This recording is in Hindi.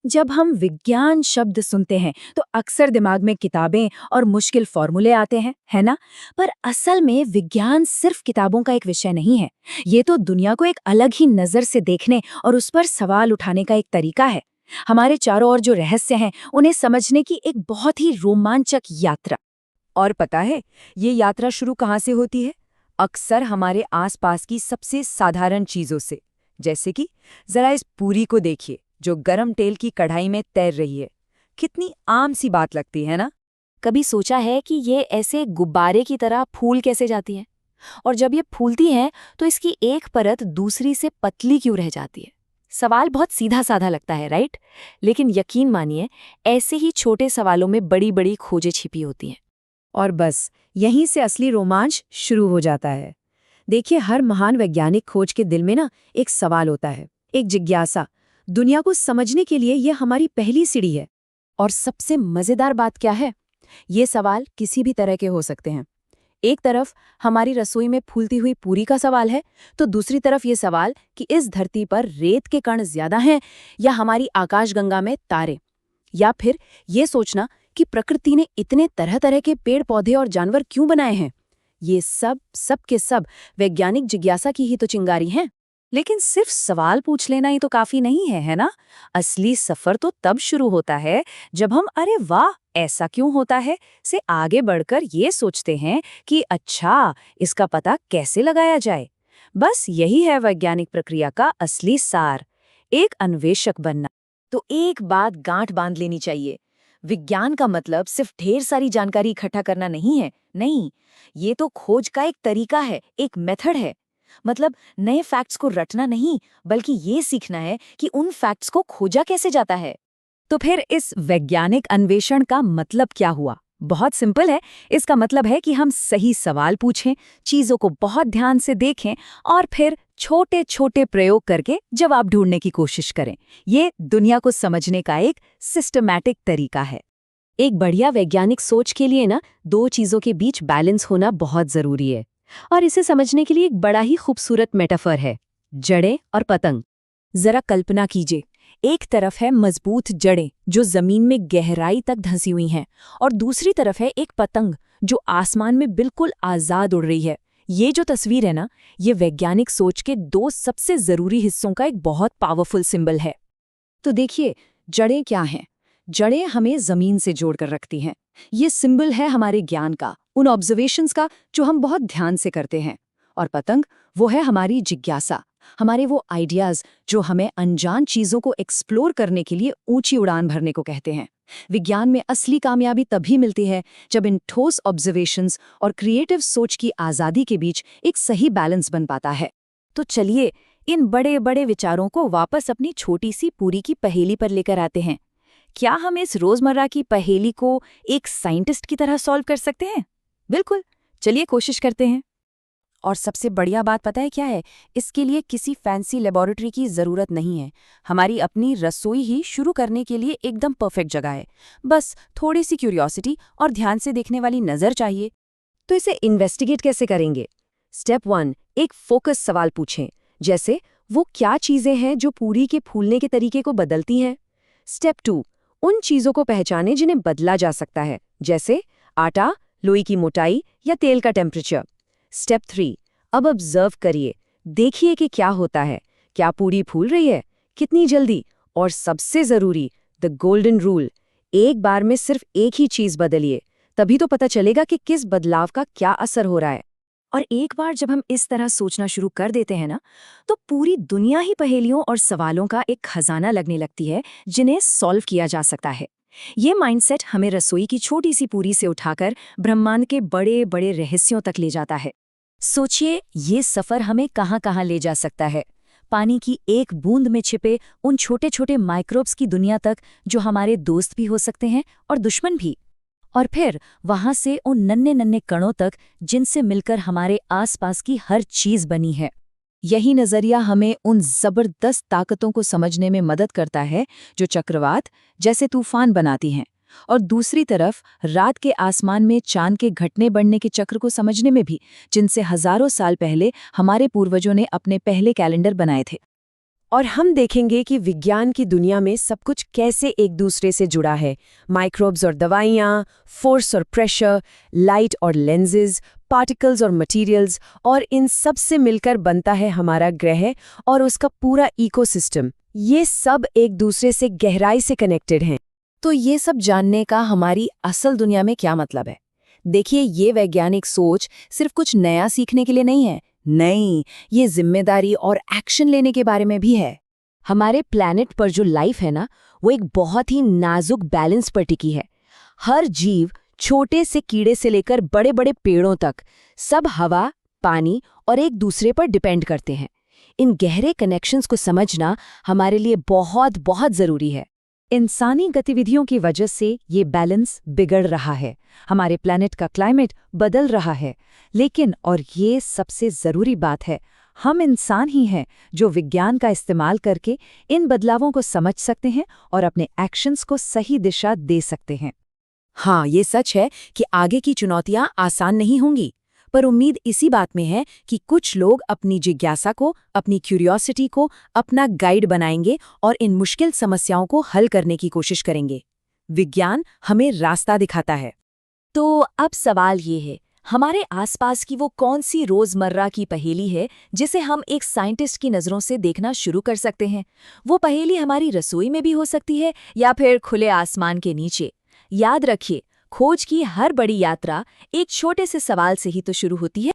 जब हम विज्ञान शब्द सुनते हैं तो अक्सर दिमाग में किताबें और मुश्किल फॉर्मूले आते हैं, है ना? पर असल में विज्ञान सिर्फ किताबों का एक विषय नहीं है। ये तो दुनिया को एक अलग ही नजर से देखने और उस पर सवाल उठाने का एक तरीका है। हमारे चारों ओर जो रहस्य हैं, उन्हें समझने की एक बहुत ही रोमांचक यात्रा। और पता है, ये यात्रा शुरू कहाँ से होती है? अक्सर हमारे आसपास की सबसे साधारण चीजों से। जैसे कि जरा इस पूरी को देखिए, जो गरम तेल की कढ़ाई में तैर रही है। कितनी आम सी बात लगती है ना? कभी सोचा है कि ये ऐसे गुब्बारे की तरह फूल कैसे जाती हैं? और जब ये फूलती हैं तो इसकी एक परत दूसरी से पतली क्यों रह जाती है? सवाल बहुत सीधा साधा लगता है, राइट? लेकिन यकीन मानिए, ऐसे ही छोटे सवालों में बड़ी बड़ी खोजें छिपी होती हैं। और बस यहीं से असली रोमांच शुरू हो जाता है। देखिए, हर महान वैज्ञानिक खोज के दिल में ना एक सवाल होता है, एक जिज्ञासा। दुनिया को समझने के लिए यह हमारी पहली सीढ़ी है। और सबसे मजेदार बात क्या है? ये सवाल किसी भी तरह के हो सकते हैं। एक तरफ हमारी रसोई में फूलती हुई पूरी का सवाल है, तो दूसरी तरफ ये सवाल कि इस धरती पर रेत के कण ज्यादा हैं या हमारी आकाशगंगा में तारे। या फिर ये सोचना कि प्रकृति ने इतने तरह तरह के पेड़ पौधे और जानवर क्यों बनाए हैं। ये सब के सब वैज्ञानिक जिज्ञासा की ही तो चिंगारी हैं। लेकिन सिर्फ सवाल पूछ लेना ही तो काफी नहीं है, है ना? असली सफर तो तब शुरू होता है जब हम अरे वाह ऐसा क्यों होता है से आगे बढ़कर ये सोचते हैं कि अच्छा, इसका पता कैसे लगाया जाए। बस यही है वैज्ञानिक प्रक्रिया का असली सार, एक अन्वेषक बनना। तो एक बात गांठ बांध लेनी चाहिए। विज्ञान का मतलब सिर्फ ढेर सारी जानकारी इकट्ठा करना नहीं है। नहीं, ये तो खोज का एक तरीका है, एक मेथड है। मतलब नए फैक्ट्स को रटना नहीं, बल्कि ये सीखना है कि उन फैक्ट्स को खोजा कैसे जाता है। तो फिर इस वैज्ञानिक अन्वेषण का मतलब क्या हुआ? बहुत सिंपल है। इसका मतलब है कि हम सही सवाल पूछें, चीजों को बहुत ध्यान से देखें और फिर छोटे छोटे प्रयोग करके जवाब ढूंढने की कोशिश करें। ये दुनिया को समझने का एक सिस्टमैटिक तरीका है। एक बढ़िया वैज्ञानिक सोच के लिए ना, दो चीजों के बीच बैलेंस होना बहुत जरूरी है। और इसे समझने के लिए एक बड़ा ही खूबसूरत मेटाफर है, जड़ें और पतंग। जरा कल्पना कीजिए, एक तरफ है मजबूत जड़ें जो जमीन में गहराई तक धंसी हुई हैं, और दूसरी तरफ है एक पतंग जो आसमान में बिल्कुल आजाद उड़ रही है। ये जो तस्वीर है ना, ये वैज्ञानिक सोच के दो सबसे जरूरी हिस्सों का एक बहुत पावरफुल सिंबल है। तो देखिए, जड़ें क्या हैं? जड़ें हमें जमीन से जोड़कर रखती हैं। ये सिंबल है हमारे ज्ञान का, उन ऑब्जर्वेशंस का जो हम बहुत ध्यान से करते हैं। और पतंग, वो है हमारी जिज्ञासा, हमारे वो आइडियाज जो हमें अनजान चीजों को एक्सप्लोर करने के लिए ऊंची उड़ान भरने को कहते हैं। विज्ञान में असली कामयाबी तभी मिलती है जब इन ठोस ऑब्जर्वेशंस और क्रिएटिव सोच की आजादी के बीच एक सही बैलेंस बन पाता है। तो चलिए, इन बड़े बड़े विचारों को वापस अपनी छोटी सी पूरी की पहेली पर लेकर आते हैं। क्या हम इस रोजमर्रा की पहेली को एक साइंटिस्ट की तरह सॉल्व कर सकते हैं? बिल्कुल, चलिए कोशिश करते हैं। और सबसे बढ़िया बात पता है क्या है? इसके लिए किसी फैंसी लेबोरेटरी की जरूरत नहीं है। हमारी अपनी रसोई ही शुरू करने के लिए एकदम परफेक्ट जगह है। बस थोड़ी सी क्यूरियोसिटी और ध्यान से देखने वाली नजर चाहिए। तो इसे इन्वेस्टिगेट कैसे करेंगे? स्टेप 1, एक फोकस सवाल पूछें, जैसे वो क्या चीजें हैं जो पूरी के फूलने के तरीके को बदलती हैं। स्टेप 2, उन चीजों को पहचानें जिन्हें बदला जा सकता है, जैसे आटा, लोई की मोटाई या तेल का टेम्परेचर। स्टेप 3, अब ऑब्जर्व करिए, देखिए कि क्या होता है। क्या पूरी फूल रही है, कितनी जल्दी, और सबसे जरूरी द गोल्डन रूल, एक बार में सिर्फ एक ही चीज बदलिए, तभी तो पता चलेगा कि किस बदलाव का क्या असर हो रहा है। और एक बार जब हम इस तरह सोचना शुरू कर देते हैं ना, तो पूरी दुनिया ही पहेलियों और सवालों का एक खजाना लगने लगती है जिन्हें सॉल्व किया जा सकता है। ये माइंडसेट हमें रसोई की छोटी सी पूरी से उठाकर ब्रह्मांड के बड़े बड़े रहस्यों तक ले जाता है। सोचिए, ये सफर हमें कहाँ कहाँ ले जा सकता है। पानी की एक बूंद में छिपे उन छोटे छोटे माइक्रोब्स की दुनिया तक जो हमारे दोस्त भी हो सकते हैं और दुश्मन भी। और फिर वहां से उन नन्हे नन्हे कणों तक जिनसे मिलकर हमारे आसपास की हर चीज बनी है। यही नजरिया हमें उन जबरदस्त ताकतों को समझने में मदद करता है जो चक्रवात जैसे तूफान बनाती हैं, और दूसरी तरफ रात के आसमान में चांद के घटने बढ़ने के चक्र को समझने में भी, जिनसे हजारों साल पहले हमारे पूर्वजों ने अपने पहले कैलेंडर बनाए थे। और हम देखेंगे कि विज्ञान की दुनिया में सब कुछ कैसे एक दूसरे से जुड़ा है। माइक्रोब्स और दवाइयाँ, फोर्स और प्रेशर, लाइट और लेंसेज, पार्टिकल्स और मटेरियल्स, और इन सब से मिलकर बनता है हमारा ग्रह और उसका पूरा इकोसिस्टम। ये सब एक दूसरे से गहराई से कनेक्टेड हैं। तो ये सब जानने का हमारी असल दुनिया में क्या मतलब है? देखिए, ये वैज्ञानिक सोच सिर्फ कुछ नया सीखने के लिए नहीं है। नहीं, ये जिम्मेदारी और एक्शन लेने के बारे में भी है। हमारे प्लैनेट पर जो लाइफ है ना, वो एक बहुत ही नाजुक बैलेंस पर टिकी है। हर जीव, छोटे से कीड़े से लेकर बड़े बड़े पेड़ों तक, सब हवा, पानी और एक दूसरे पर डिपेंड करते हैं। इन गहरे कनेक्शंस को समझना हमारे लिए बहुत बहुत जरूरी है। इंसानी गतिविधियों की वजह से ये बैलेंस बिगड़ रहा है, हमारे प्लैनेट का क्लाइमेट बदल रहा है। लेकिन, और ये सबसे ज़रूरी बात है, हम इंसान ही हैं जो विज्ञान का इस्तेमाल करके इन बदलावों को समझ सकते हैं और अपने एक्शंस को सही दिशा दे सकते हैं। हाँ, ये सच है कि आगे की चुनौतियां आसान नहीं होंगी, पर उम्मीद इसी बात में है कि कुछ लोग अपनी जिज्ञासा को, अपनी क्यूरियोसिटी को अपना गाइड बनाएंगे और इन मुश्किल समस्याओं को हल करने की कोशिश करेंगे। विज्ञान हमें रास्ता दिखाता है। तो अब सवाल ये है, हमारे आसपास की वो कौन सी रोजमर्रा की पहेली है जिसे हम एक साइंटिस्ट की नज़रों से देखना शुरू कर सकते हैं? वो पहेली हमारी रसोई में भी हो सकती है या फिर खुले आसमान के नीचे। याद रखिए, खोज की हर बड़ी यात्रा एक छोटे से सवाल से ही तो शुरू होती है।